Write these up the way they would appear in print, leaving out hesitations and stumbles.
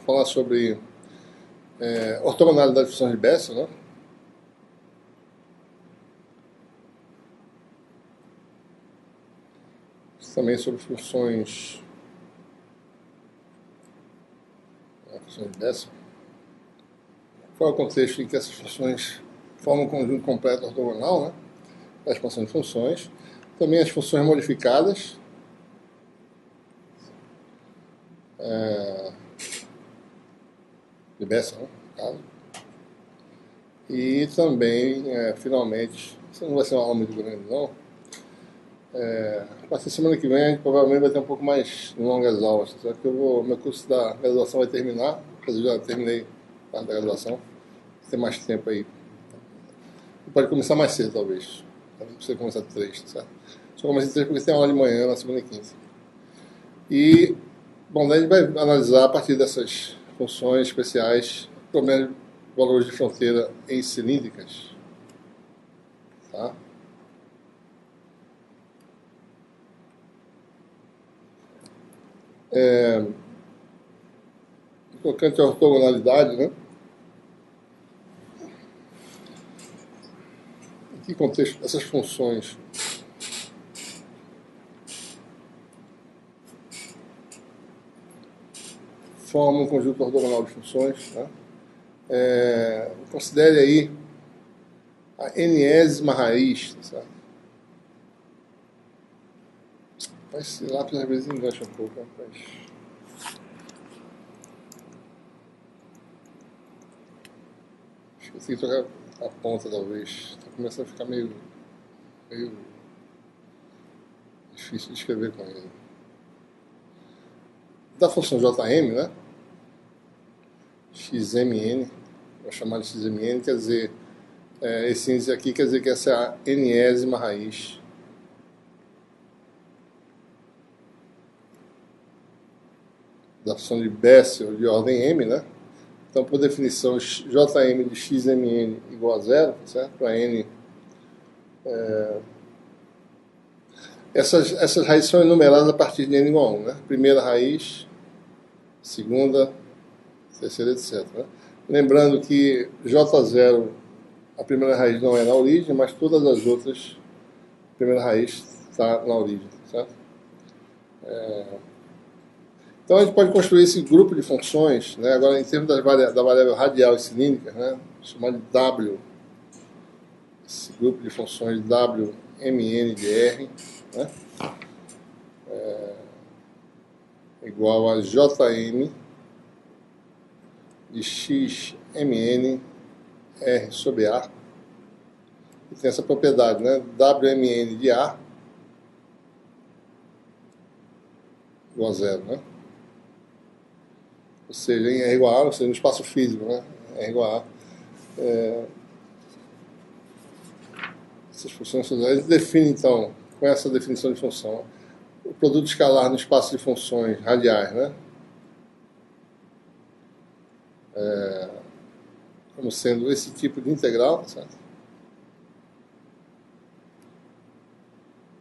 falar sobre ortogonalidade de funções de Bessel, né? Também sobre funções de Bessel. Qual é o contexto em que essas funções formam um conjunto completo ortogonal, né? A expansão de funções. Também as funções modificadas. De Bessel, né, no caso. E também, finalmente, isso não vai ser uma aula muito grande, não. A partir da semana que vem, a gente provavelmente vai ter um pouco mais longas aulas, só que meu curso da graduação vai terminar, eu já terminei parte da graduação, tem mais tempo aí. Pode começar mais cedo, talvez. Não precisa começar de 3, certo? Só comecei de 3 porque tem aula de manhã, na segunda e quinta. E, bom, daí a gente vai analisar a partir dessas funções especiais, problemas de valores de fronteira em cilíndricas. Tá? Tocante à ortogonalidade, né? Em que contexto essas funções formam um conjunto ortogonal de funções, né? Considere aí a enésima raiz, tá certo? Esse lápis às vezes engancha um pouco, rapaz. Esqueci de trocar a ponta, talvez. Está começando a ficar meio difícil de escrever com ele. Da função Jm, né? Xmn, vou chamar de Xmn, quer dizer, esse índice aqui quer dizer que essa é a enésima raiz da função de Bessel de ordem m, né? Então, por definição, Jm de Xmn igual a 0, certo? Para n. Essas raízes são enumeradas a partir de n igual a 1, né? Primeira raiz, segunda, terceira, etc. Né? Lembrando que J0, a primeira raiz não é na origem, mas todas as outras, a primeira raiz está na origem, certo? Então a gente pode construir esse grupo de funções, né? Agora em termos da variável radial e cilíndrica, né? Chamado de W, esse grupo de funções Wmn de R, né? Igual a Jm de Xmn R sobre A. E tem essa propriedade, né? Wmn de A igual a 0, né? Ou seja, em R igual a A, ou seja, no espaço físico, né? R igual a A. Essas funções, a gente define, então, com essa definição de função, o produto escalar no espaço de funções radiais, né? Como sendo esse tipo de integral, certo?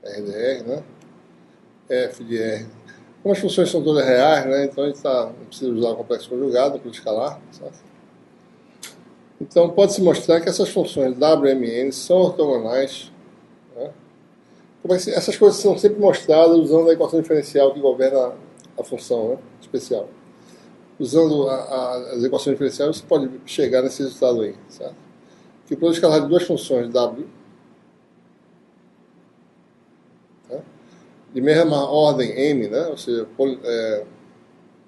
R de R, né? F de R. Como as funções são todas reais, né? Então a gente não precisa usar o complexo conjugado para escalar, certo? Então pode-se mostrar que essas funções Wmn são ortogonais, né? Essas coisas são sempre mostradas usando a equação diferencial que governa a função, né? Especial. Usando as equações diferenciais, você pode chegar nesse resultado aí, certo? Que o produto escalar de duas funções W, né? De mesma ordem m, né? Ou seja,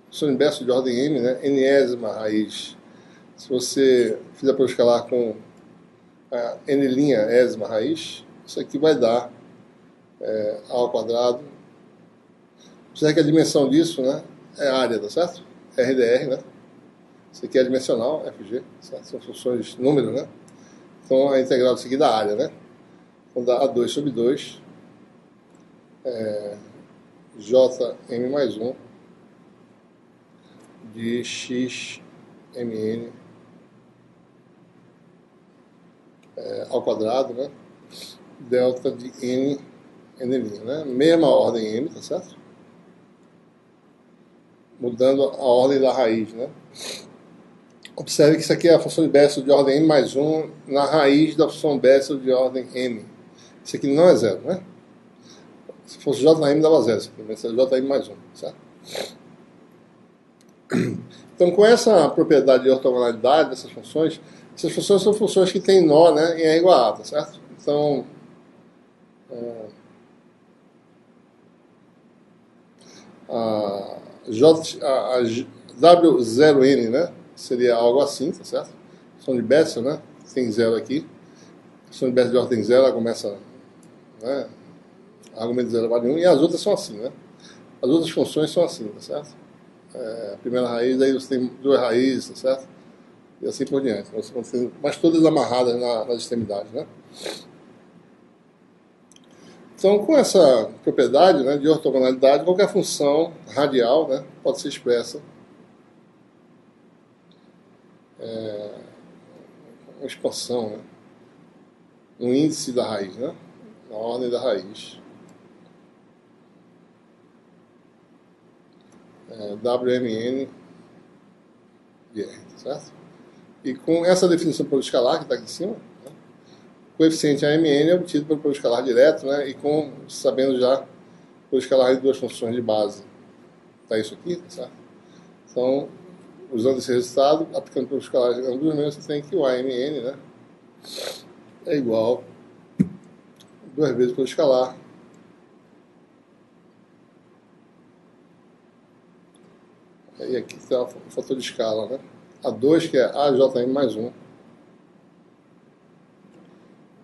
função inversa de ordem m, né? Enésima raiz. Se você fizer produto escalar com a n' ésima raiz, isso aqui vai dar A ao quadrado. Você que a dimensão disso, né? É a área, tá certo? R de R, né? Isso aqui é dimensional, FG, certo? São funções número, né? Então a integral disso aqui dá área, né? Então dá A2 sobre 2, Jm mais 1 de Xmn ao quadrado, né? Delta de n, né? Mesma ordem m, tá certo? mudando a ordem da raiz, né? Observe que isso aqui é a função de Bessel de ordem n mais 1 na raiz da função Bessel de ordem m. Isso aqui não é zero, né? Se fosse Jm dava zero, isso aqui, mas é Jm mais 1, certo? Então, com essa propriedade de ortogonalidade dessas funções, essas funções são funções que têm nó, né, em R igual a, tá certo? Então, a W0N, né, seria algo assim, tá certo? Função de Bessel, né, tem zero aqui. Função de Bessel de ordem zero, ela começa, né, argumento de 0 vale 1, e as outras são assim, né? As outras funções são assim, tá certo? A primeira raiz, aí você tem duas raízes, tá certo? E assim por diante. Mas todas amarradas nas extremidades, né? Então, com essa propriedade, né, de ortogonalidade, qualquer função radial, né, pode ser expressa uma expansão, né, um índice da raiz, né, na ordem da raiz. WMN de R, certo? E com essa definição pelo escalar que está aqui em cima, né, o coeficiente AMN é obtido pelo produto escalar direto, né, e sabendo já pelo escalar de duas funções de base. Está isso aqui, tá certo? Então, usando esse resultado, aplicando pelo escalar de ambos os meios, você tem que o AMN, né, é igual duas vezes pelo escalar e aqui está o fator de escala, né? A2, que é AJM mais 1,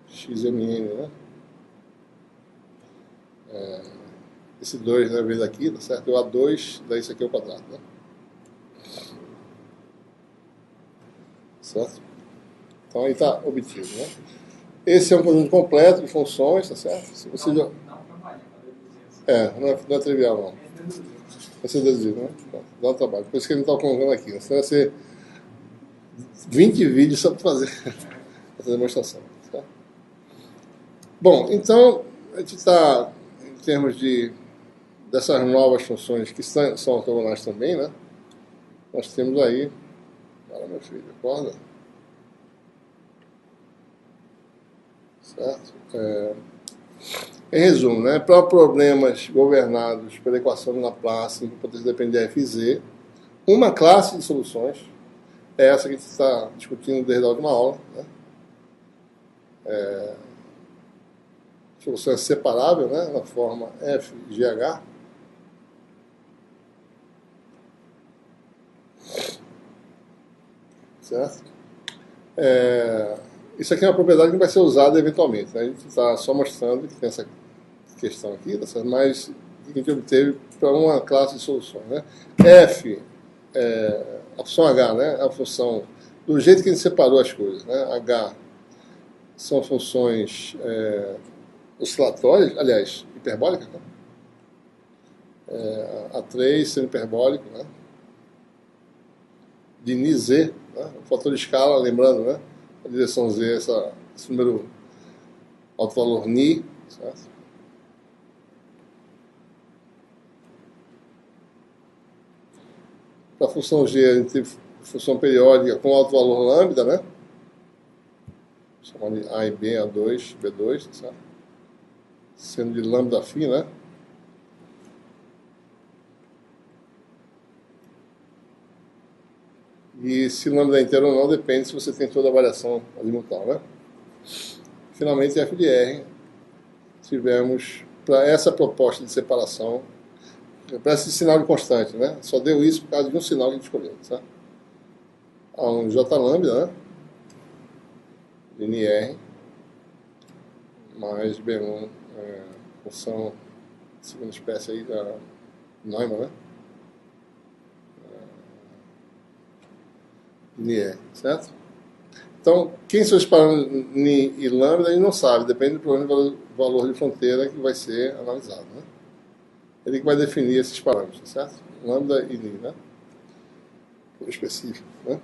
XMN, né? Esse 2, né, vez aqui, tá certo? E o A2, daí isso aqui é o quadrado, né? Certo? Então aí está obtido, né? Esse é um conjunto completo de funções, tá certo? Se você não é trivial, não. Vai ser deduzível, né? Dá um trabalho. Por isso que ele não está colocando aqui, né? Senão vai ser 20 vídeos só para fazer essa demonstração. Tá? Bom, então, a gente está, em termos dessas novas funções que são ortogonais também, né? Nós temos aí, para meu filho, acorda? Certo? Em resumo, né, para problemas governados pela equação de Laplace, que potência depende de f e z, uma classe de soluções é essa que a gente está discutindo desde a última aula. Né? Solução é separável, né, na forma FGH. Certo? Isso aqui é uma propriedade que vai ser usada eventualmente. Né? A gente está só mostrando que tem essa questão aqui, tá certo? Mas que a gente obteve para uma classe de soluções. Né? F, a função H, né? A função do jeito que a gente separou as coisas. Né? H são funções oscilatórias, aliás, hiperbólicas. Né? A3 sendo hiperbólico, né? De Ni Z, né? O fator de escala, lembrando, né? A direção Z, esse número alto valor Ni, certo? Para a função G, a gente tem função periódica com alto valor lambda, né? Chamando de A e B, A2, B2, certo? Sendo de lambda φ, né? E se lambda é inteiro ou não, depende se você tem toda a variação azimutal, né? Finalmente, f de R, tivemos, para essa proposta de separação, para esse sinal de constante, né? Só deu isso por causa de um sinal que a gente escolheu, tá? Há um J lambda, né? De NR, mais B1, função segunda espécie aí da Neumann, né? NR, certo? Então, quem são os parâmetros Ni e lambda, a gente não sabe, depende do valor de fronteira que vai ser analisado, né? Ele que vai definir esses parâmetros, certo? Lambda e Ni, né? Por específico, né?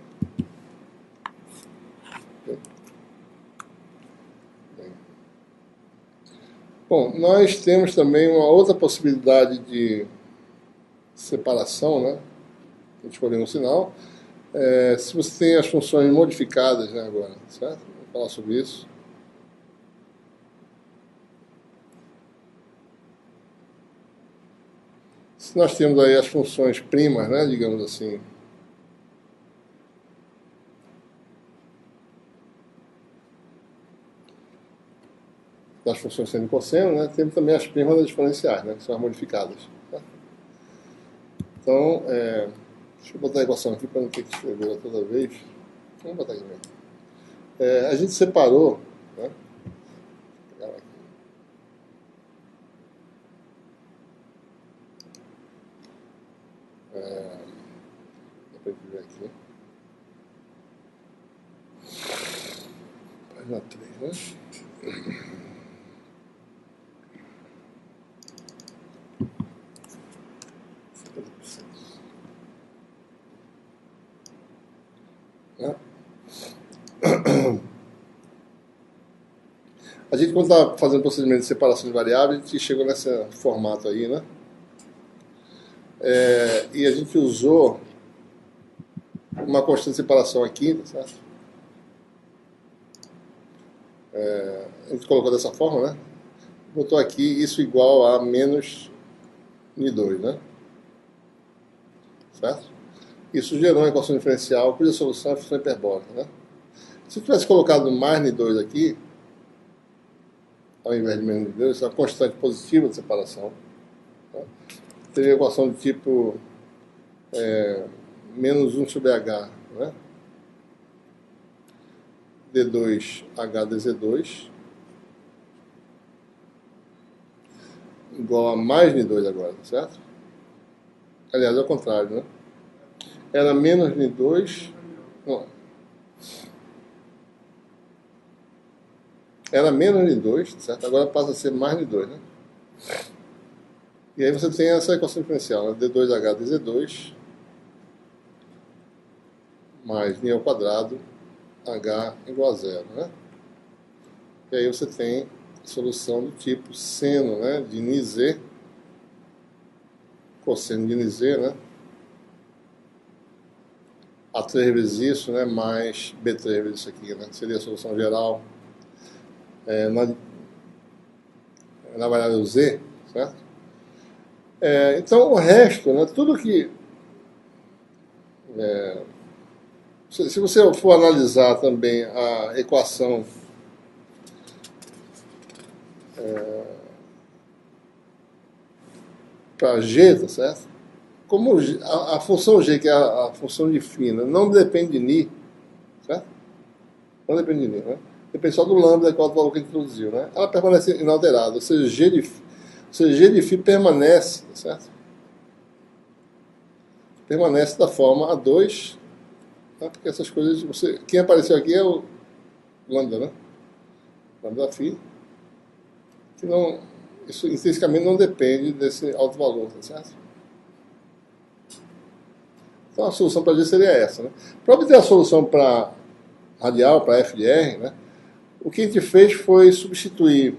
Bom, nós temos também uma outra possibilidade de separação, né? escolher um sinal. Se você tem as funções modificadas, né, agora, certo? Vou falar sobre isso. Se nós temos aí as funções primas, né, digamos assim, das funções seno e cosseno, né, temos também as primas das exponenciais, né, que são as modificadas. Tá? Então, deixa eu botar a equação aqui para não ter que escrever toda vez. Vamos botar aqui mesmo. A gente separou, né, vou pegar aqui. Dá para ver aqui. Página 3, né? A gente, quando está fazendo o procedimento de separação de variáveis, a gente chegou nesse formato aí, né? E a gente usou uma constante de separação aqui, tá certo? A gente colocou dessa forma, né? Botou aqui isso igual a menos N2, né? Certo? Isso gerou uma equação diferencial cuja solução é a função hiperbólica, né? Se eu tivesse colocado mais N2 aqui, ao invés de menos N2, isso é uma constante positiva de separação. Tá? Teria equação do tipo menos 1 sobre H, né? D2H dz2 igual a mais N2 agora, certo? Aliás, é o contrário, né? Era menos N2, não, era menos N2, certo? Agora passa a ser mais N2, né? E aí você tem essa equação diferencial, né? D2H dz2 mais N ao quadrado H igual a zero, né? E aí você tem a solução do tipo seno, né, de Nz, cosseno de Nz, né? A3 vezes isso, né, mais B3 vezes isso aqui, né? Seria a solução geral na variável Z, certo? Então o resto, né, tudo que... se você for analisar também a equação para G, tá certo? Como a função G, que é a função de φ, né, não depende de Ni, certo? Não depende de Ni, né? Depende só do lambda, que é o valor que a gente introduziu, né? Ela permanece inalterada, ou seja, G de φ permanece, tá certo? Permanece da forma A2, tá? Porque essas coisas, quem apareceu aqui é o lambda, né? Lambda φ, que não, isso intrinsecamente não depende desse alto valor, tá certo? Então a solução para G seria essa, né? Para obter a solução para radial, para f de r, né? O que a gente fez foi substituir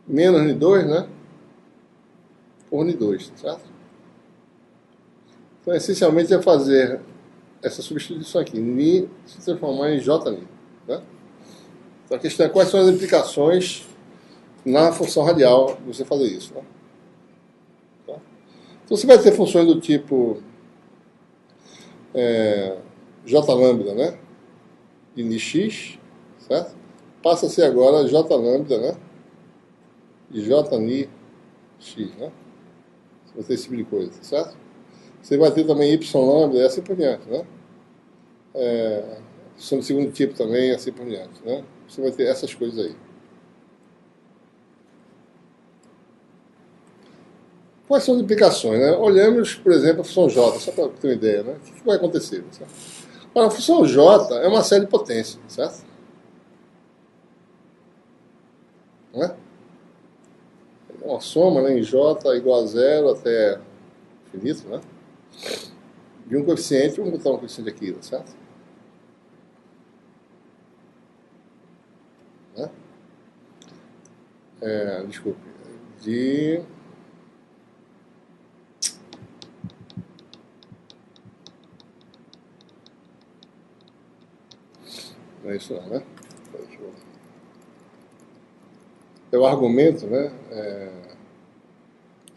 menos N2, né, por N2, certo? Então, essencialmente, é fazer essa substituição aqui, Ni se transformar em JNi, né? Então, a questão é quais são as implicações na função radial de você fazer isso, né? Tá? Então, você vai ter funções do tipo J lambda, né, de Nx, certo? Passa a ser agora J lambda, né, de JNi x, né? Você vai ter esse tipo de coisa, certo? Você vai ter também Y lambda e assim por diante, né? Função de segundo tipo também, assim por diante, né? Você vai ter essas coisas aí. Quais são as implicações, né? Olhamos, por exemplo, a função J, só para ter uma ideia, né? O que vai acontecer, certo? Ora, a função J é uma série de potências, certo? Não é? É uma soma, né, em J igual a zero até infinito, né? De um coeficiente, vamos botar um coeficiente aqui, certo? Né? Desculpe, de Não é isso não, né? É o argumento, né?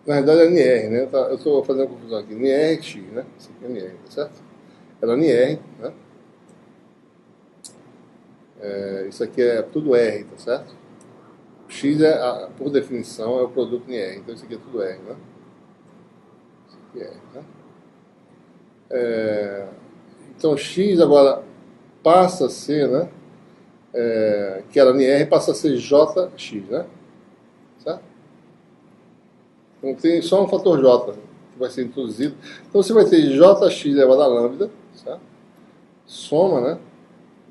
Na verdade é NR, né? Eu estou fazendo confusão aqui. NR X, né? Isso aqui é NR, tá certo? Era NR, né? Isso aqui é tudo R, tá certo? X, por definição, é o produto NR. Então isso aqui é tudo R, né? Isso aqui é R, né? Então X agora passa a ser, né? Que era NR, passa a ser JX, né? Certo? Então tem só um fator J que vai ser introduzido. Então você vai ter JX elevado a lambda, certo? Soma, né?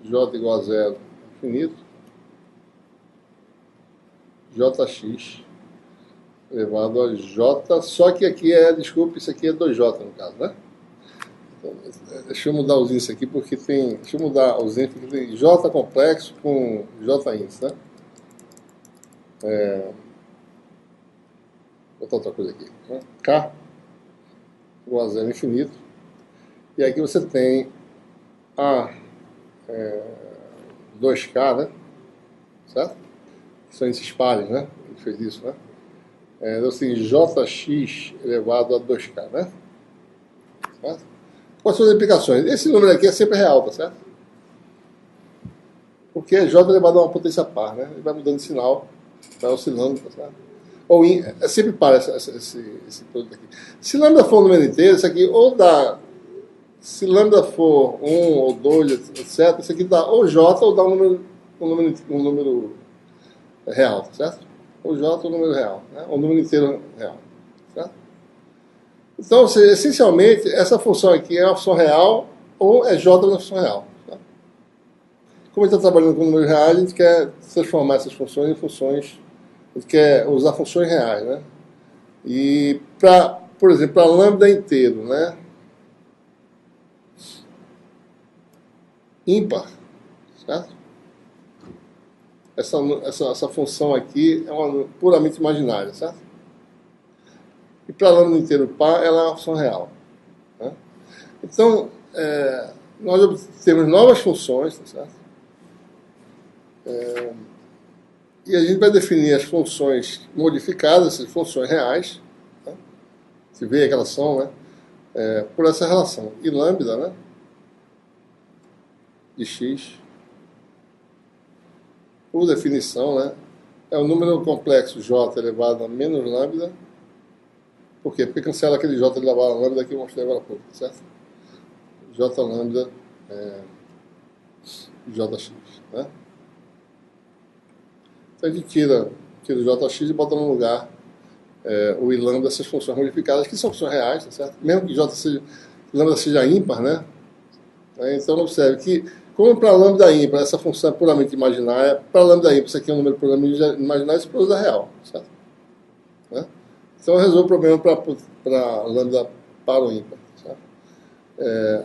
J igual a zero, infinito. JX elevado a J, só que aqui desculpa, isso aqui é 2J no caso, né? Então, deixa eu mudar os índices aqui, porque tem, deixa eu mudar os índices, porque tem J complexo com J índice, né? Vou botar outra coisa aqui, né? K igual a zero infinito, e aqui você tem a 2K, né? Certo? São esses pares, né? Ele fez isso, né? Então, assim, JX elevado a 2K, né? Certo? Quais são as implicações? Esse número aqui é sempre real, tá certo? Porque é J elevado a uma potência par, né? Ele vai mudando de sinal, vai oscilando, tá certo? Ou é sempre par esse produto aqui. Se lambda for um número inteiro, isso aqui ou dá. Se lambda for 1 ou 2, etc., isso aqui dá ou J ou dá um número real, tá certo? Ou J ou número real, né? Ou número inteiro real, certo? Então, essencialmente, essa função aqui é uma função real ou é J na função real. Tá? Como a gente está trabalhando com números reais, a gente quer transformar essas funções em funções, a gente quer usar funções reais, né? E, por exemplo, para lambda inteiro, né? Ímpar, certo? Essa função aqui é uma puramente imaginária, certo? E para lambda inteiro par, ela é uma função real. Né? Então, nós temos novas funções, tá certo? E a gente vai definir as funções modificadas, as funções reais, né? Se vê que elas são, né? Por essa relação. E lambda, né? De x, por definição, né? É o número complexo j elevado a menos lambda. Por quê? Porque cancela aquele j elevado a lambda que eu mostrei agora há pouco, certo? J lambda jx, né? Então a gente tira o jx e bota no lugar o i lambda dessas funções modificadas, que são funções reais, tá certo? Mesmo que lambda seja ímpar, né? Então observe que, como para lambda ímpar essa função é puramente imaginária, para lambda ímpar isso aqui é um número puramente imaginário, isso produz a real, certo? Né? Então eu resolvo o problema para lambda para o ímpar. Certo?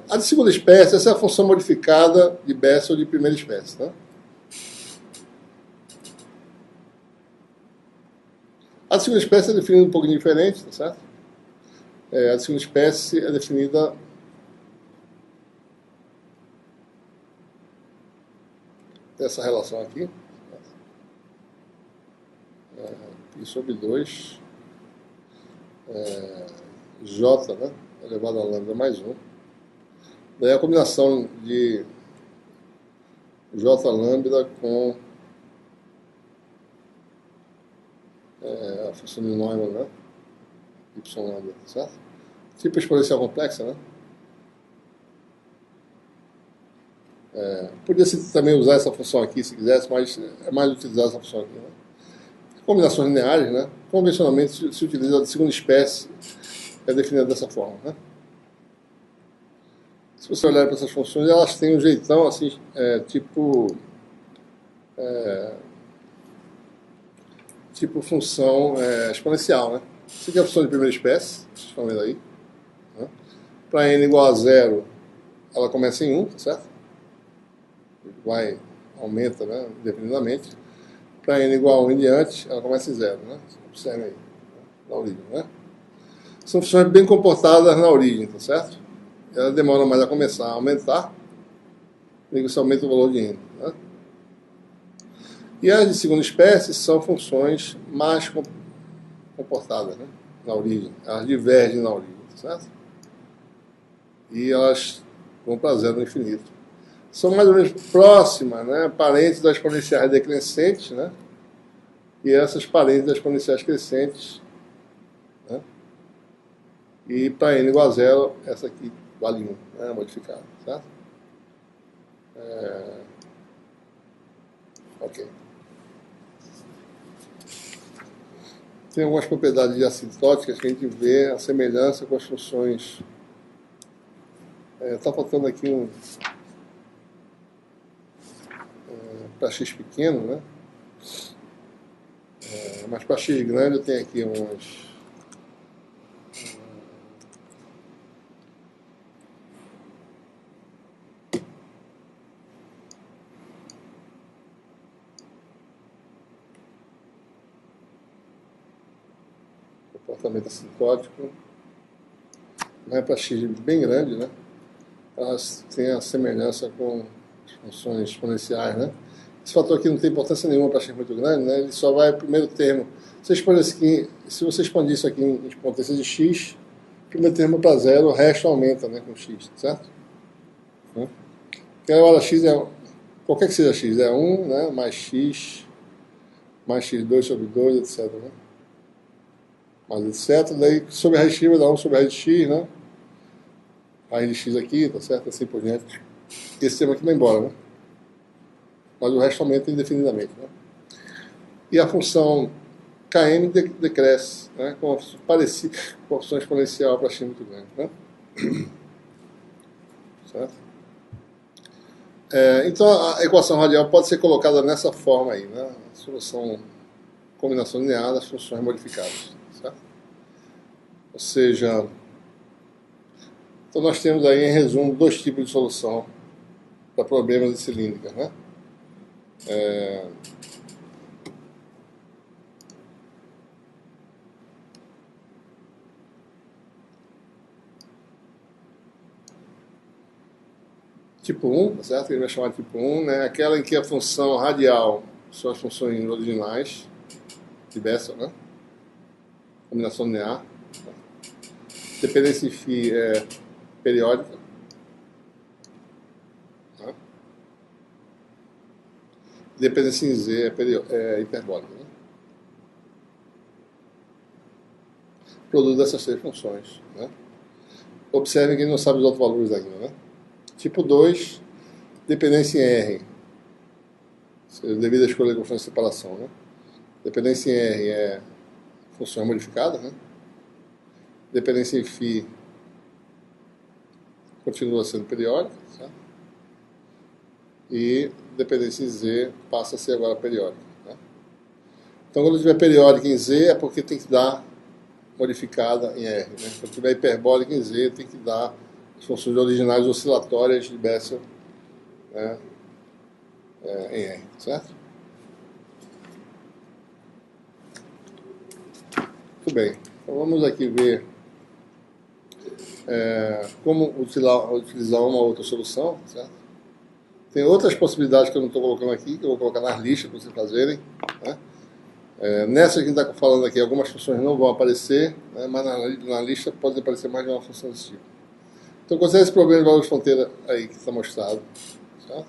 A de segunda espécie, essa é a função modificada de Bessel de primeira espécie. Né? A de segunda espécie é definida um pouquinho diferente, tá certo? A de segunda espécie é definida dessa relação aqui. Pi sobre 2 J, né? Elevado a lambda mais 1. Daí a combinação de J lambda com a função de Neumann, né? Y lambda, certo? Tipo exponencial complexa, né? Podia-se também usar essa função aqui, se quisesse, mas é mais utilizar essa função aqui, né? Combinações lineares, né? Convencionalmente se utiliza a de segunda espécie, é definida dessa forma, né? Se você olhar para essas funções, elas têm um jeitão assim, tipo função exponencial, né? Isso aqui é a função de primeira espécie, vocês estão vendo aí. Né? Para n igual a 0, ela começa em 1, tá certo? Aumenta, né, indefinidamente. Para n igual a 1 em diante, ela começa em 0, né? Observe aí, na origem, né? São funções bem comportadas na origem, tá certo? Ela demora mais a começar a aumentar, você aumenta o valor de n. Né? E as de segunda espécie são funções mais comportadas, né? Na origem. Elas divergem na origem, certo? E elas vão para zero no infinito. São mais ou menos próximas, né? Parentes das exponenciais decrescentes, né? E essas parentes das exponenciais crescentes, né? E para n igual a zero, essa aqui vale 1, né? Modificada, certo? Ok. Tem algumas propriedades assintóticas que a gente vê a semelhança com as funções. Está faltando aqui para x pequeno, né? Mas para x grande eu tenho aqui uns. Comportamento assintótico. Mas para x bem grande, né? Elas têm a semelhança com as funções exponenciais, né? Esse fator aqui não tem importância nenhuma para x muito grande, né? Ele só vai, primeiro termo, se você expandir isso aqui em potência de x, primeiro termo para zero, o resto aumenta, né, com x, certo? Porque agora x qualquer que seja x, é 1, né, mais x2 sobre 2, etc, né? Mais etc, daí sobre a raiz de x vai dar 1 sobre a raiz de x, né? Raiz de x aqui, tá certo? Assim por diante. Esse termo aqui vai embora, né? Mas o resto aumenta indefinidamente, né? E a função km decresce, né? Com a função exponencial para x muito grande, né? Certo? Então a equação radial pode ser colocada nessa forma aí, né? Solução combinação linear das funções modificadas, certo? Ou seja, então nós temos aí em resumo dois tipos de solução para problemas de cilíndrica, né? Tipo 1, tá certo? Ele vai chamar de tipo 1, né? Aquela em que a função radial são as funções originais de Bessel, né? Combinação linear. Dependência em φ é periódica. Né? Dependência em z é hiperbólica. Né? Produto dessas três funções. Né? Observem que ele não sabe os outros valores ainda, né? Tipo 2, dependência em R. Devido à escolha da constante de separação, né? Dependência em R é função modificada, né? Dependência em φ continua sendo periódica, certo? E dependência em z passa a ser agora periódica. Né? Então, quando tiver periódica em z, é porque tem que dar modificada em R. Né? Quando tiver hiperbólica em z, tem que dar as funções originais oscilatórias de Bessel, né? Em R, certo? Muito bem. Então, vamos aqui ver como utilizar uma outra solução, certo? Tem outras possibilidades que eu não estou colocando aqui, que eu vou colocar nas listas para vocês fazerem. Né? Nessa que a gente está falando aqui, algumas funções não vão aparecer, né? Mas na lista pode aparecer mais de uma função desse tipo. Então, considere esse problema de valor de fronteira aí que está mostrado. Certo?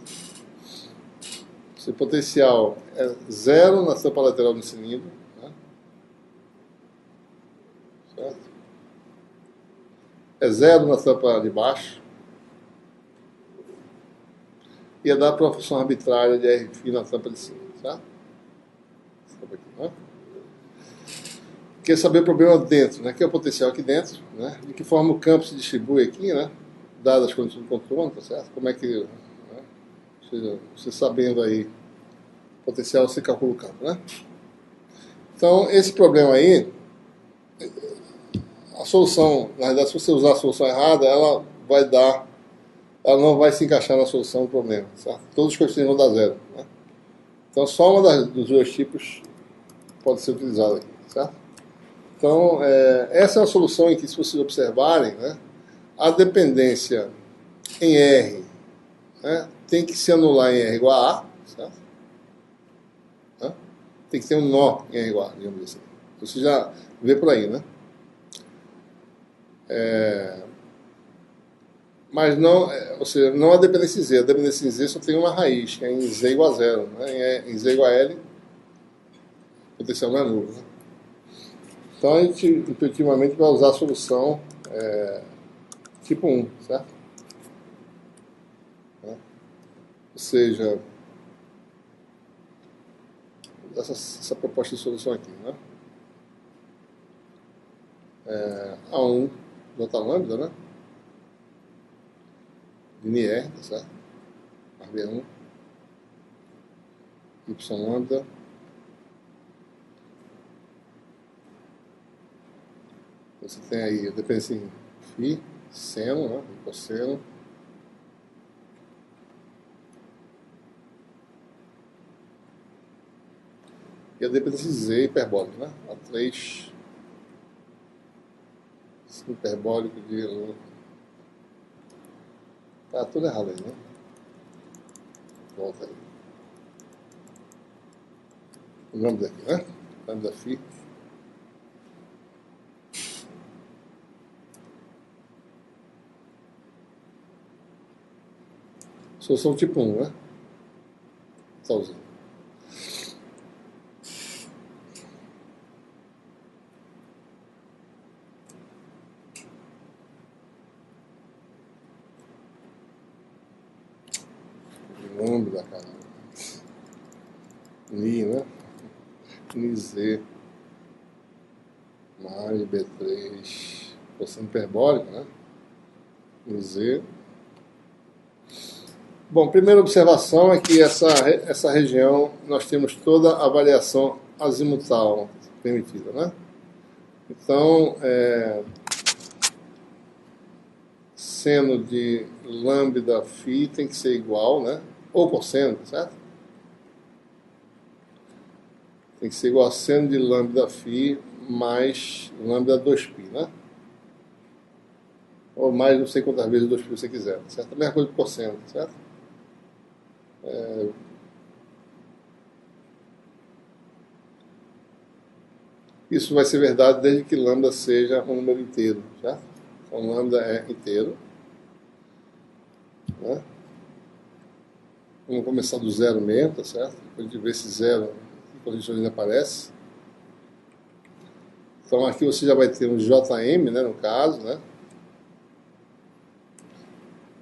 Se o potencial é zero na tampa lateral do cilindro, né? Certo? É zero na tampa de baixo, ia dar para uma função arbitrária de Rφ na tampa de cima, certo? Aqui, né? Quer saber o problema dentro, né? Que é o potencial aqui dentro, né? De que forma o campo se distribui aqui, né? Dadas as condições de contorno, tá certo? Como é que, né? Você sabendo aí o potencial, você calcula o campo, né? Então, esse problema aí, a solução, na verdade, se você usar a solução errada, ela não vai se encaixar na solução do problema, certo? Todos os coeficientes vão dar zero, né? Então, só uma dos dois tipos pode ser utilizada aqui, certo? Então, essa é uma solução em que, se vocês observarem, né, a dependência em R, né, tem que se anular em R igual a A, certo? Né? Tem que ter um nó em R igual a, digamos assim. Você já vê por aí, né? Mas não, ou seja, não a dependência em Z. A dependência em Z só tem uma raiz, que é em Z igual a zero. Né? Em Z igual a L, o potencial não é nulo. Né? Então a gente intuitivamente vai usar a solução tipo 1, certo? Né? Ou seja, essa proposta de solução aqui, né? A1 J lambda, né? De NR, tá certo? V1, Y lambda, você tem aí a dependência em φ, seno, né? Cosseno. E a dependência de Z hiperbólica, né? A3 hiperbólico de... Tá tudo errado aí, né? Volta aí. O nome daqui, né? Lambda φ. Solução tipo 1, né? Tá usando. Lambda, cara. Ni, né? Ni Z mais B3 cosseno hiperbólico, né? Ni Z. Bom, primeira observação é que essa região nós temos toda a variação azimutal permitida, né? Então, seno de lambda φ tem que ser igual, né? Ou cosseno, certo? Tem que ser igual a seno de lambda φ mais lambda 2π, né? Ou mais não sei quantas vezes 2π você quiser, certo? A mesma coisa com cosseno, certo? Isso vai ser verdade desde que lambda seja um número inteiro, certo? Então lambda é inteiro, né? Vamos começar do zero mesmo, tá certo? Depois a gente vê esse zero em posições aparece. Então aqui você já vai ter um JM, né, no caso, né?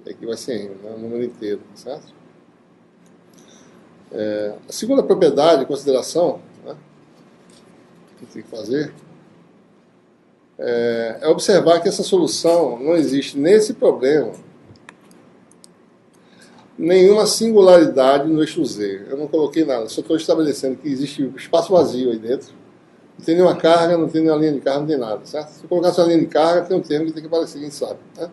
E aqui vai ser M, né, um número inteiro, certo? A segunda propriedade, consideração, né, que tem que fazer, é observar que essa solução não existe nesse problema nenhuma singularidade no eixo Z. Eu não coloquei nada, só estou estabelecendo que existe espaço vazio aí dentro. Não tem nenhuma carga, não tem nenhuma linha de carga, não tem nada, certo? Se eu colocar só linha de carga, tem um termo que tem que aparecer, quem sabe, né?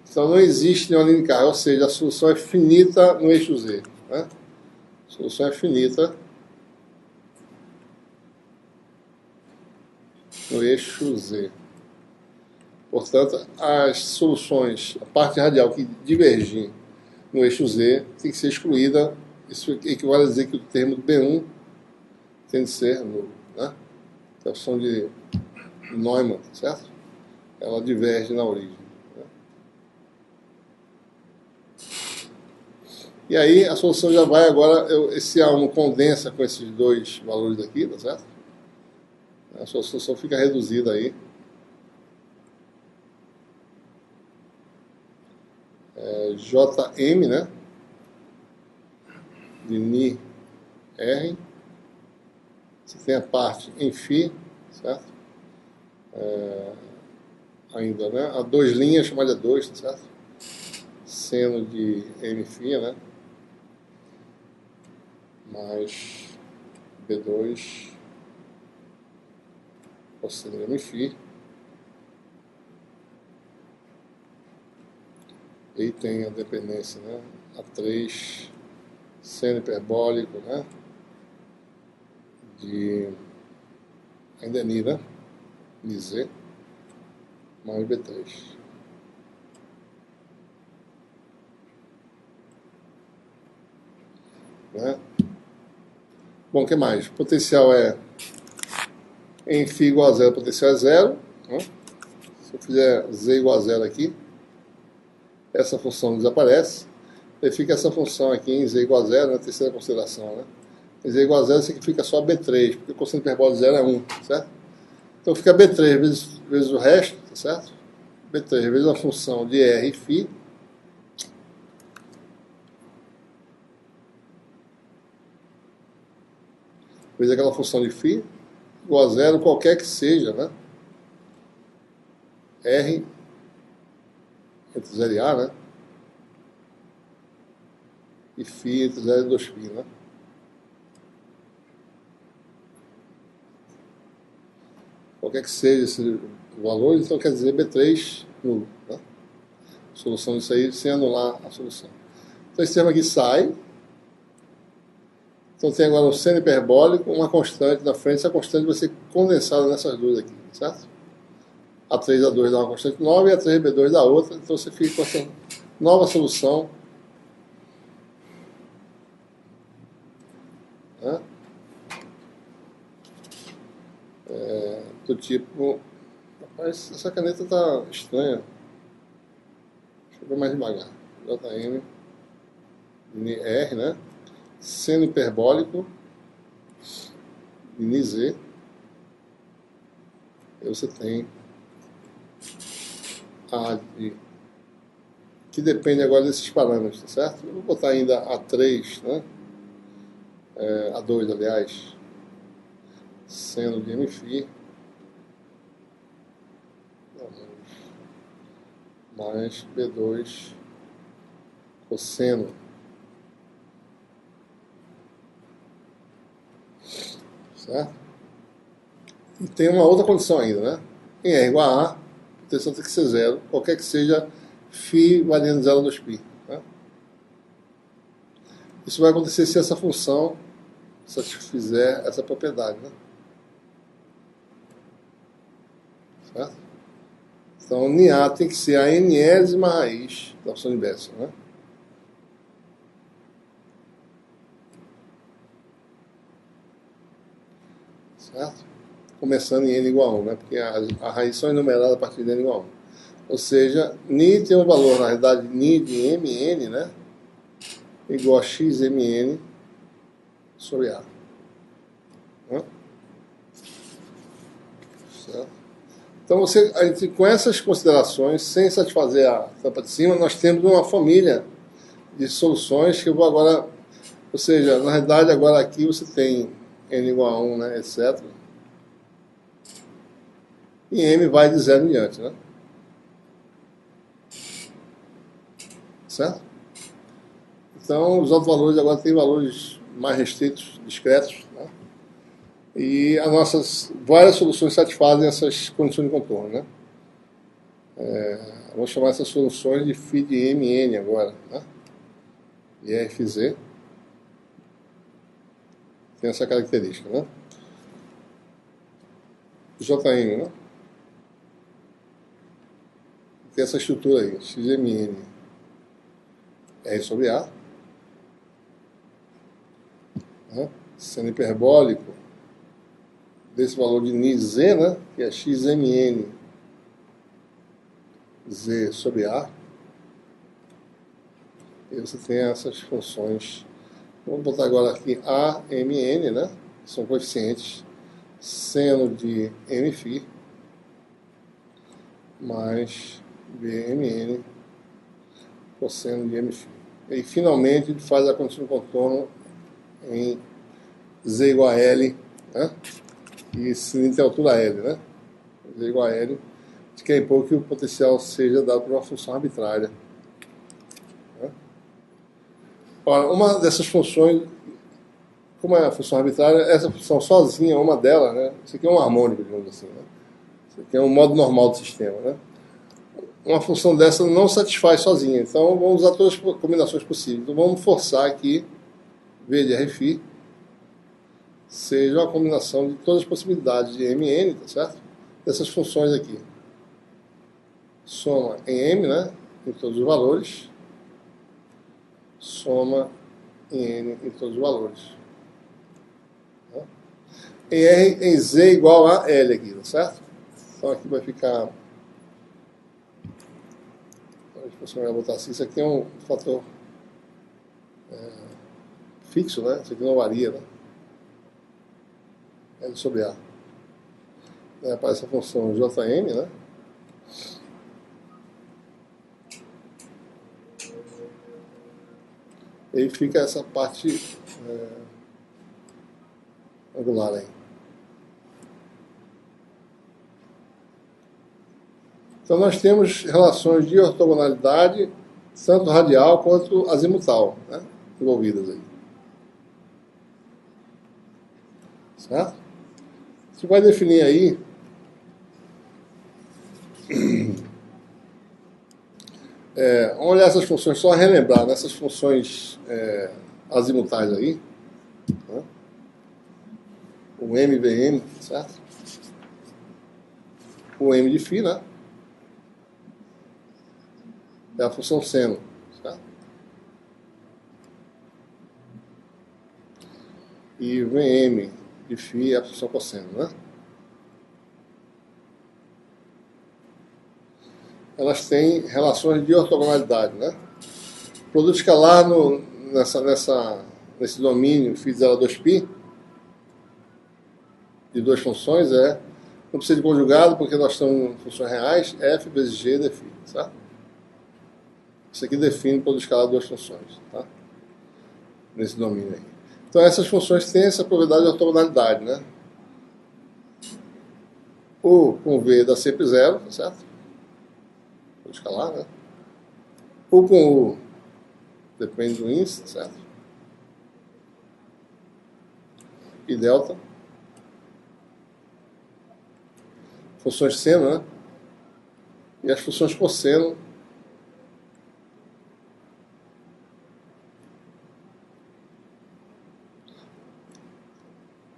Então não existe nenhuma linha de carga, ou seja, a solução é finita no eixo Z, né? A solução é finita no eixo Z. Portanto, as soluções, a parte radial que divergir no eixo Z tem que ser excluída. Isso equivale a dizer que o termo B1 tem de ser nulo, né? É a opção de Neumann, certo? Ela diverge na origem. Né? E aí a solução já vai agora, esse A1 condensa com esses dois valores aqui, tá certo? A sua solução fica reduzida aí. JM, né? De Ni R. Você tem a parte em φ, certo? Ainda, né? A duas linhas chamada 2, tá certo? Seno de Mφ, né? Mais B2 cosseno de Mφ. E aí tem a dependência, né? A3 seno hiperbólico, né? De ainda é Ni, né? Niz mais B3. né? Bom, o que mais? O potencial é em φ igual a zero, o potencial é zero, né? Se eu fizer z igual a zero aqui, essa função desaparece, e fica essa função aqui em z igual a zero, na terceira consideração, né? Em z igual a zero significa só B3, porque o cosseno hiperbólico de zero é 1, certo? Então fica B3 vezes o resto, tá certo? B3 vezes a função de R e φ, vezes aquela função de φ, igual a zero, qualquer que seja, né? R entre 0 e A, né? E φ entre 0 e 2φ, né? Qualquer que seja esse valor, então quer dizer B3 nulo, né? Solução disso aí sem anular a solução. Então esse termo aqui sai. Então tem agora o seno hiperbólico, uma constante na frente, essa constante vai ser condensada nessas duas aqui, certo? A3A2 dá uma constante nova e A3B2 dá outra, então você fica com essa nova solução, né? Do tipo... Rapaz, essa caneta tá estranha. Deixa eu ver mais devagar. JM R, né? Seno hiperbólico de Z. E você tem A de... que depende agora desses parâmetros, tá certo? Eu vou botar ainda A3, né? A2, aliás, seno de Mφ mais B2 cosseno, certo? E tem uma outra condição ainda, né? Em R igual a A, a potencial tem que ser zero, qualquer que seja φ variando de 0 a 2π, né? Isso vai acontecer se essa função satisfizer essa propriedade, né? Certo? Então, NA tem que ser a enésima raiz da função inversa, né? Certo? Começando em n igual a 1, né? Porque a raiz só é enumerada a partir de n igual a 1. Ou seja, Ni tem um valor, na realidade, Ni de Mn, né? Igual a xmn sobre A. Né? Certo? Então, com essas considerações, sem satisfazer a tampa de cima, nós temos uma família de soluções que eu vou agora... Ou seja, na realidade, agora aqui você tem n igual a 1, né, etc. E m vai de 0 em diante, né? Certo? Então, os autovalores agora têm valores mais restritos, discretos, né? E as nossas várias soluções satisfazem essas condições de contorno, né? Vamos chamar essas soluções de φ de Mn agora, né? E RFZ tem essa característica, né? JM, né? Tem essa estrutura aí, xmn R sobre A, né? Seno hiperbólico desse valor de Ni-Z, né? Que é xmn Z sobre A. E você tem essas funções. Vamos botar agora aqui A, Mn, né? São coeficientes seno de Mφ mais Bmn cosseno de Mφ. E finalmente ele faz a condição de contorno em Z igual a L, né? E cilindro tem altura L, né? Z igual a L, que quer impor que o potencial seja dado por uma função arbitrária. Né? Ora, uma dessas funções, como é a função arbitrária, essa função sozinha, uma delas, né? Isso aqui é um harmônico, digamos assim, né? Isso aqui é um modo normal do sistema, né? Uma função dessa não satisfaz sozinha, então vamos usar todas as combinações possíveis. Então vamos forçar que V de Rφ seja uma combinação de todas as possibilidades de Mn, tá certo? Dessas funções aqui. Soma em M, né? Em todos os valores. Soma em N em todos os valores. Tá? Em Z igual a L aqui, tá certo? Então aqui vai ficar... Você vai botar assim, isso aqui é um fator fixo, né? Isso aqui não varia, né? L sobre A. Aí aparece a função Jn, né? E aí fica essa parte angular aí. Então nós temos relações de ortogonalidade, tanto radial quanto azimutal, né? Envolvidas aí. Certo? Você vai definir aí vamos olhar essas funções, só relembrar, nessas funções azimutais aí, né? O MVM, certo? O M de φ, né? É a função seno, certo? E Vm de φ é a função cosseno, né? Elas têm relações de ortogonalidade, né? Produto escalar nesse domínio φ de 0 a 2π de duas funções não precisa de conjugado porque nós estamos em funções reais, f vezes g de φ, certo? Isso aqui define o produto escalar de duas funções, tá? Nesse domínio aí. Então essas funções têm essa propriedade de ortogonalidade, né? U com V dá sempre zero, tá certo? Produto escalar, né? U com U depende do índice, certo? E delta. Funções seno, né? E as funções cosseno.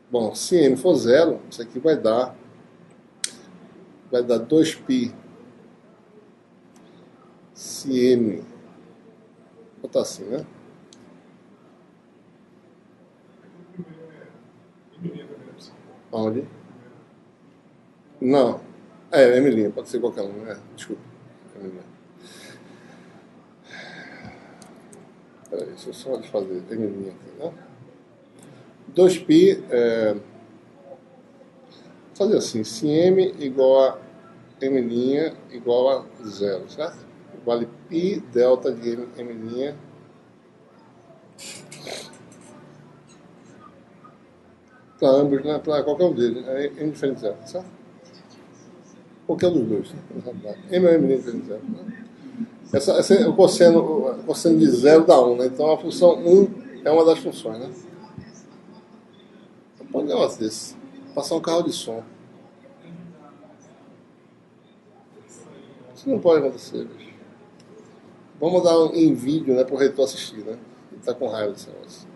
Bom, se m for zero, isso aqui vai dar 2π se m, vou botar assim, né? Onde? Não. M', pode ser qualquer um, né? Desculpa. M'. Peraí, deixa eu só desfazer M' aqui, né? 2π, fazer assim, se m igual a M' igual a zero, certo? Vale π delta de M' para ambos, né? Para qualquer um deles, M diferente de zero, certo? Qualquer um dos dois, né? M é M' diferente de zero, né? O cosseno de zero dá 1, né? Então a função 1 é uma das funções, né? Pode um negócio desse. Passar um carro de som. Isso não pode acontecer, bicho. Vamos dar em vídeo, né, pro reitor assistir, né? Ele tá com raiva desse negócio.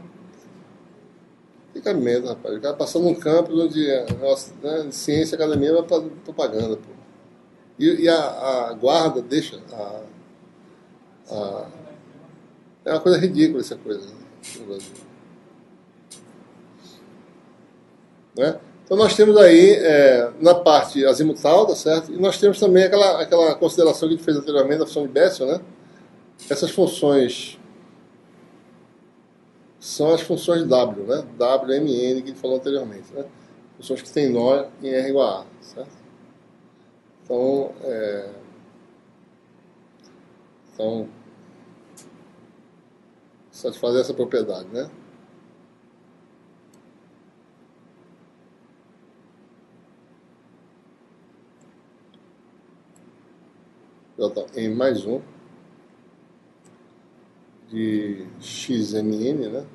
Fica medo, rapaz. O cara passando num campus onde né, ciência, academia vai pra propaganda, pô. E a guarda deixa é uma coisa ridícula essa coisa, né? Então nós temos aí, na parte azimutal, tá certo? E nós temos também aquela consideração que a gente fez anteriormente da função de Bessel, né? Essas funções são as funções W, né? W, M, N, que a gente falou anteriormente, né? Funções que têm nó em R igual a, certo? Então satisfazer essa propriedade, né? Em mais um de xmn, né?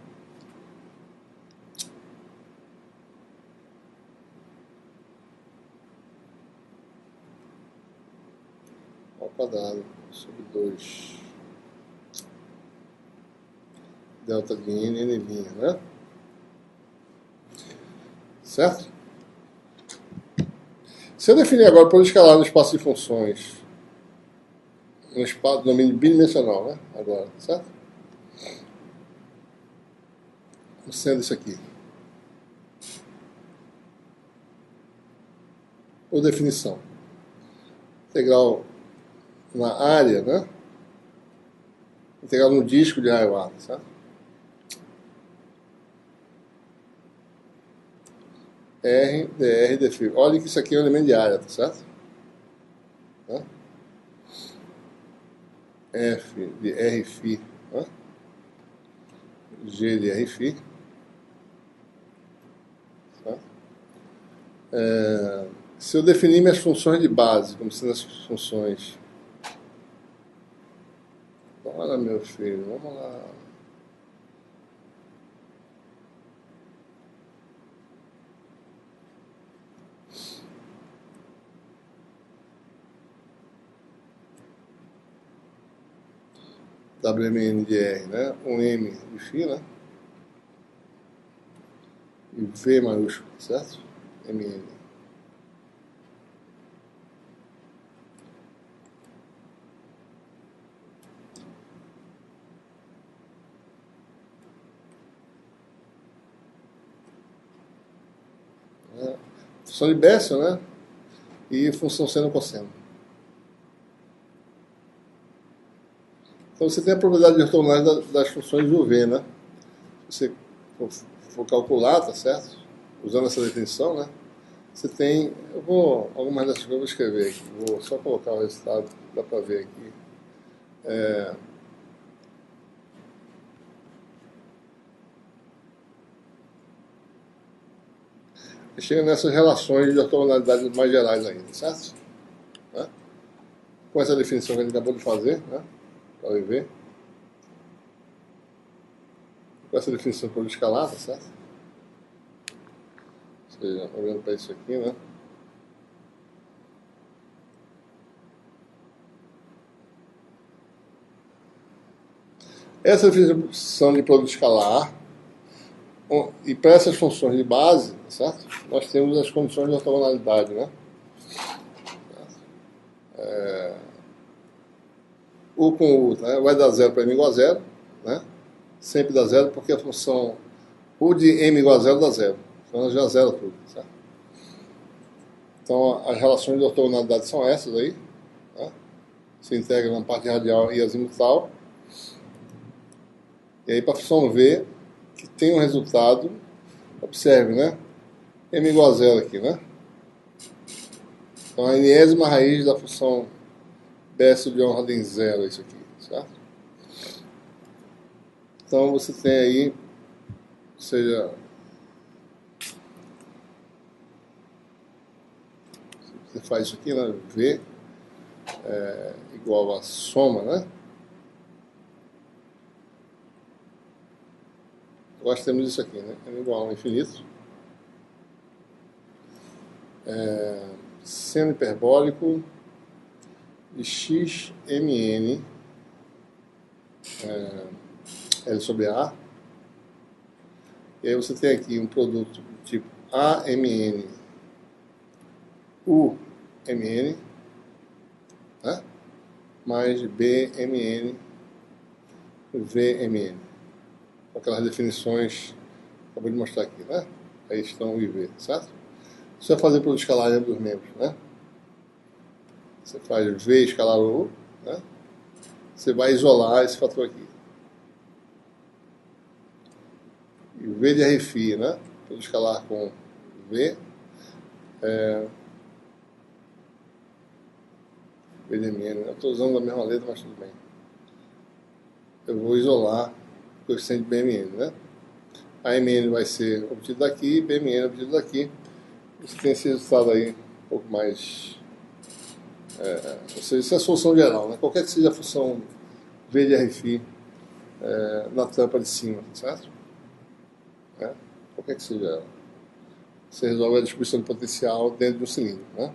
Ao quadrado sobre 2 delta de n, n', né? Certo? Se eu definir agora por escalar no espaço de funções, no espaço do domínio bidimensional, né? Agora, certo? sendo isso aqui. Por definição. Integral na área, né? Integral no disco de raio A, certo? R, dr, dφ. Olha que isso aqui é um elemento de área, tá certo? Tá? F de Rφ, tá? G de Rφ. Tá? Se eu definir minhas funções de base, como sendo as funções... Olha, meu filho, vamos lá. Wmn de R, né? Um M de φ, né? E V maiúsculo, certo? Mn. Função de Bessel, né? E função seno cosseno. Então você tem a probabilidade de ortogonalidade das funções de UV, né? Se você for calcular, tá certo? Usando essa definição, né? Você tem... algumas dessas coisas eu vou escrever aqui. Vou só colocar o resultado, dá para ver aqui. Chega nessas relações de ortogonalidade mais gerais ainda, certo? Né? Com essa definição que a gente acabou de fazer, né? Para ver. Com essa definição por escalar, tá certo? Ou seja, olhando para isso aqui, né? Essa definição de produto escalar, e para essas funções de base, certo? Nós temos as condições de ortogonalidade, né? U com U, né? Vai dar zero para m igual a zero, né? Sempre dá zero porque a função U de m igual a zero dá zero. Então já zero tudo, certo? Então as relações de ortogonalidade são essas aí, né? Se integra na parte radial e azimutal. E aí para a função V, que tem um resultado, observe, né? M igual a zero aqui, né? Então a enésima raiz da função Bessel de ordem zero, isso aqui, certo? Então você tem aí, ou seja, você faz isso aqui, né? V igual a soma, né? Nós temos isso aqui, né? M igual a 1 infinito. Seno hiperbólico de xmn L sobre A. E aí você tem aqui um produto do tipo AMN UMN, né? Mais BMN VMN. Com aquelas definições que acabei de mostrar aqui, né? Aí estão o IV, certo? Isso é fazer produto escalar dentro dos membros, né? Você faz V escalar U, né? Você vai isolar esse fator aqui. E o V de Rφ, né? Produto escalar com V. V de MN, né? Eu estou usando a mesma letra, mas tudo bem. Eu vou isolar o coeficiente de BMN, né? A MN vai ser obtido daqui, BMN obtido daqui. Você tem esse resultado aí um pouco mais... ou seja, isso é a solução geral, né? Qualquer que seja a função V de Rφ na tampa de cima, certo? Qualquer que seja ela. Você resolve a distribuição de potencial dentro de um cilindro, né?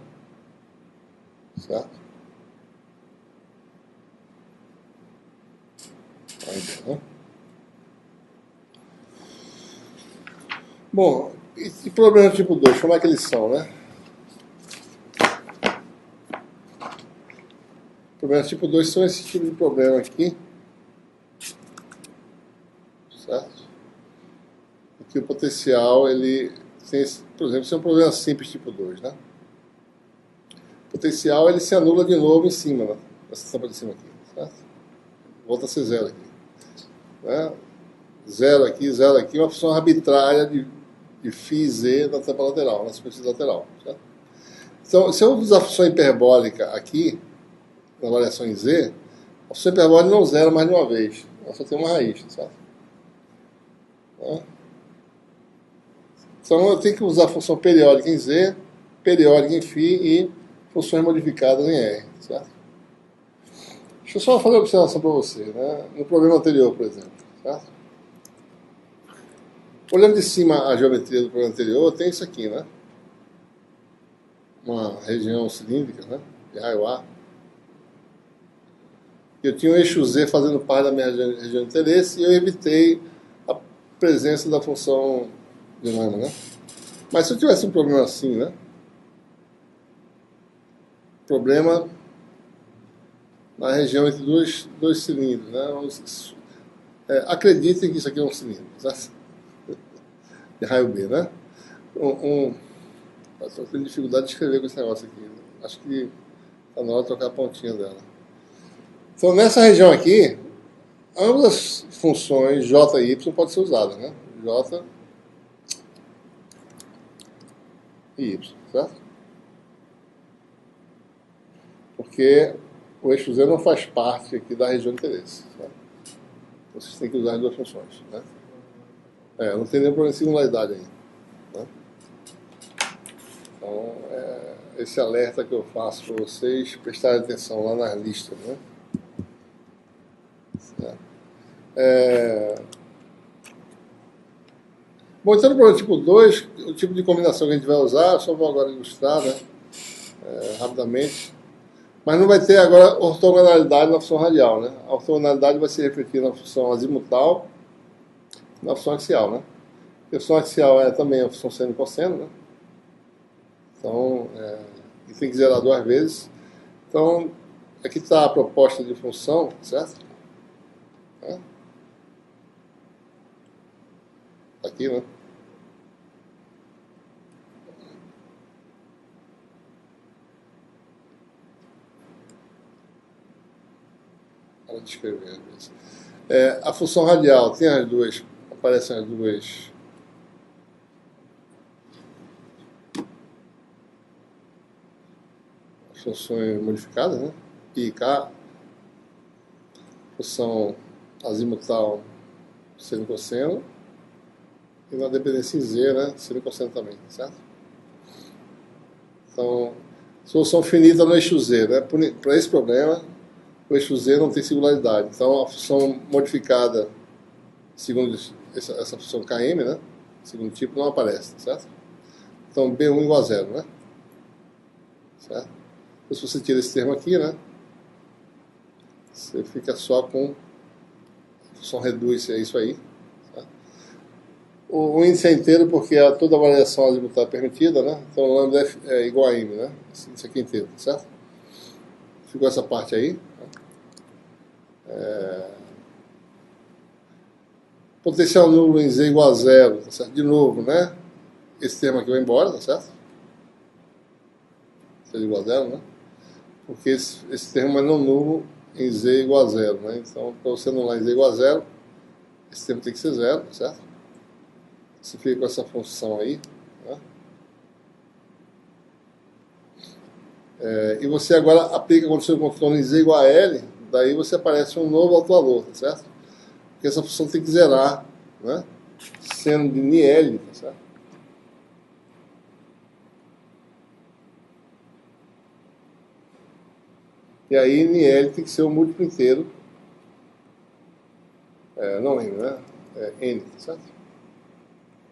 Certo? Ainda, né? Bom, e problemas tipo 2, como é que eles são, né? Problemas tipo 2 são esse tipo de problema aqui. Certo? potencial, ele tem, por exemplo, isso é um problema simples tipo 2, né? O potencial, ele se anula de novo em cima, né? Nessa tampa de cima aqui, certo? Volta a ser zero aqui, né? Zero aqui, uma função arbitrária de φz na tampa lateral, na superfície lateral, certo? Então, se eu usar a função hiperbólica aqui, na variação em z, a função hiperbólica não zera mais de uma vez, ela só tem uma raiz, certo? Né? Então eu tenho que usar a função periódica em z, periódica em φ e funções modificadas em r, certo? Deixa eu só fazer uma observação para você, né? No problema anterior, por exemplo, certo? Olhando de cima a geometria do problema anterior, tem isso aqui, né? Uma região cilíndrica, né? De raio A. Eu tinha um eixo Z fazendo parte da minha região de interesse e eu evitei a presença da função dinâmica, né? Mas se eu tivesse um problema assim, né? Problema na região entre dois cilindros, né? Acreditem que isso aqui é um cilindro, certo? De raio B, né? Eu estou tendo dificuldade de escrever com esse negócio aqui. Né? Acho que está na hora de trocar a pontinha dela. Então, nessa região aqui, ambas as funções J e Y podem ser usadas, né? J e Y, certo? Porque o eixo Z não faz parte aqui da região de interesse, certo? Vocês têm que usar as duas funções, né? Não tem nenhum problema de singularidade aí. Né? Então, esse alerta que eu faço para vocês prestarem atenção lá nas listas, né? Bom, então no problema tipo 2, o tipo de combinação que a gente vai usar, eu só vou agora ilustrar, né? Rapidamente. Mas não vai ter agora ortogonalidade na função radial, né? A ortogonalidade vai se refletir na função azimutal e na função axial, né? A função axial é também a função seno e cosseno, né? Então, e tem que zerar duas vezes. Então, aqui está a proposta de função, certo? Aqui, né? Para descrever, às vezes. A função radial tem as duas, aparecem as duas funções modificadas, né? I e K, função azimutal seno e cosseno, e na dependência em Z, né? Seno e cosseno também, certo? Então, solução finita no eixo Z, né? Para esse problema, o eixo Z não tem singularidade. Então, a função modificada, segundo essa função Km, né? Segundo tipo, não aparece, certo? Então, B1 igual a zero, né? Certo? Então, se você tira esse termo aqui, né? Você fica só com a função reduz, é isso aí. Certo? O índice é inteiro porque toda a variação azimutal é permitida, né? Então, lambda é igual a m, né? Isso aqui é inteiro, certo? Ficou essa parte aí. Potencial nulo em Z igual a zero, tá certo? De novo, né? Esse termo aqui vai embora, tá certo? Z igual a zero, né? Porque esse termo é não nulo em Z igual a zero, né? Então, para você anular em Z igual a zero, esse termo tem que ser zero, tá certo? Você fica com essa função aí, né? E você agora aplica a condição de contorno em Z igual a L, daí você aparece um novo autovalor, tá certo? Porque essa função tem que zerar, né? Sendo de NL, tá certo? E aí NL tem que ser o múltiplo inteiro, não M, né? N, tá certo?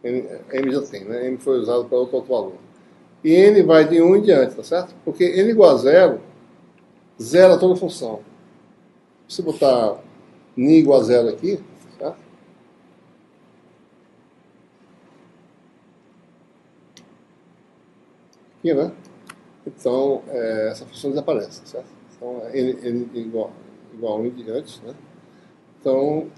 M já tem, né? M foi usado para outro valor. E N vai de 1 em diante, tá certo? Porque N igual a zero, zera toda a função. Se botar N igual a zero aqui, tá? Aqui, né? Então, essa função desaparece, certo? Então, N igual a 1 em diante, né? Então,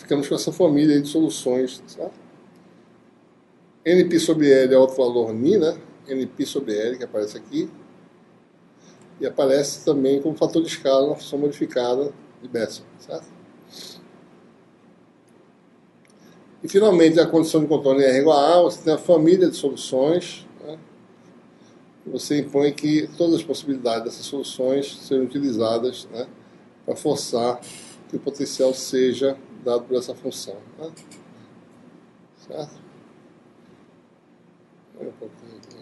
ficamos com essa família aí de soluções, certo? NP sobre L é outro valor ni, né? NP sobre L que aparece aqui. E aparece também como fator de escala na função modificada de Bessel, certo? E finalmente a condição de contorno R igual a A, você tem a família de soluções, né? E você impõe que todas as possibilidades dessas soluções sejam utilizadas, né, para forçar que o potencial seja dado por essa função, né? Certo? Olha um pouquinho aqui.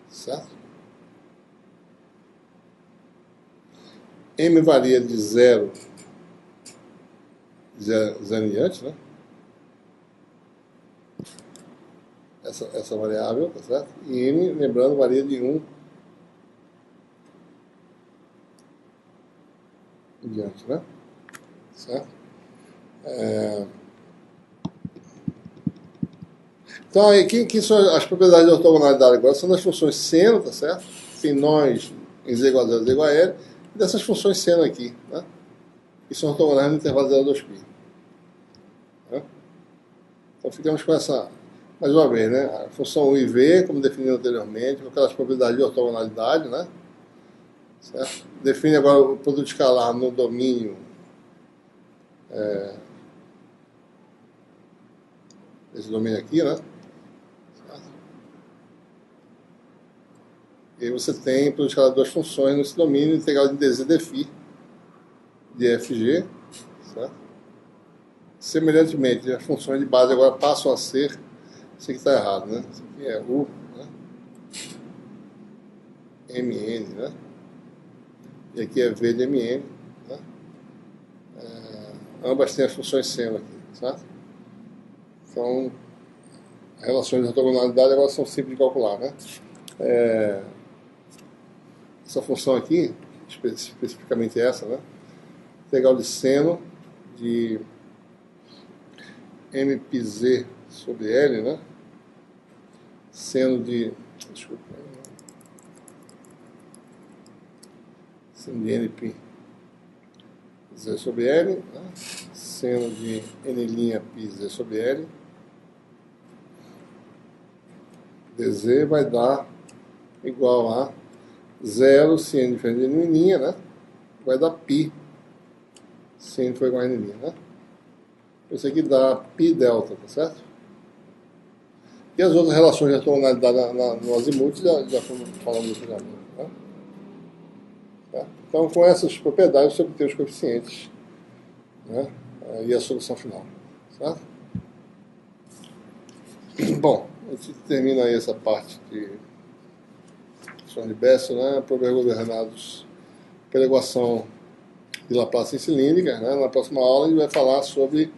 Certo? M varia de 0 em diante, né? Essa variável, tá certo? E M, lembrando, varia de 1 em diante, né? Certo? Então, aqui são as propriedades de ortogonalidade agora, são das funções seno, tá certo? Tem nós em z igual a 0, z igual a L, e dessas funções seno aqui, né? Que são ortogonais no intervalo 0 a 2π. Né? Então, ficamos com essa, mais uma vez, né? A função U e V, como definido anteriormente, com aquelas propriedades de ortogonalidade, né? Certo? Define agora o produto escalar no domínio esse domínio aqui, né? E aí você tem produto escalar duas funções nesse domínio, integral de dz dφ de fg, certo? Semelhantemente, as funções de base agora passam a ser, isso aqui está errado, né? Isso aqui é U, né? Mn, né? E aqui é V de Mn, né? Ambas têm as funções seno aqui, certo? Então, as relações de ortogonalidade agora são simples de calcular, né? Essa função aqui, especificamente essa, né? Integral de seno de mpz sobre L, né? Seno de, desculpa, seno de np z sobre L, né? Seno de n' pi z sobre L, dz vai dar igual a 0 se n diferente de n', né? Vai dar π se n for igual a n', né? Isso aqui dá π delta, tá certo? E as outras relações de ortogonalidade no azimuth já falamos aqui já, né? Tá? Então, com essas propriedades, você obtém os coeficientes, né? E a solução final, certo? Bom, a gente termina aí essa parte de funções de Bessel, né? Governados pela equação de Laplace em cilíndrica, né? Na próxima aula a gente vai falar sobre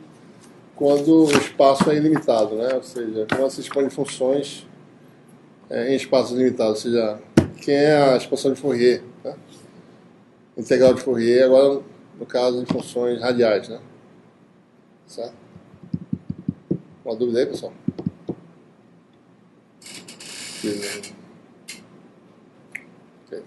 quando o espaço é ilimitado, né? Ou seja, como se expõe funções em espaços limitados, ou seja, quem é a expansão de Fourier, né? Integral de Fourier, agora no caso de funções radiais, né? Certo? Uma dúvida aí, pessoal? Ok.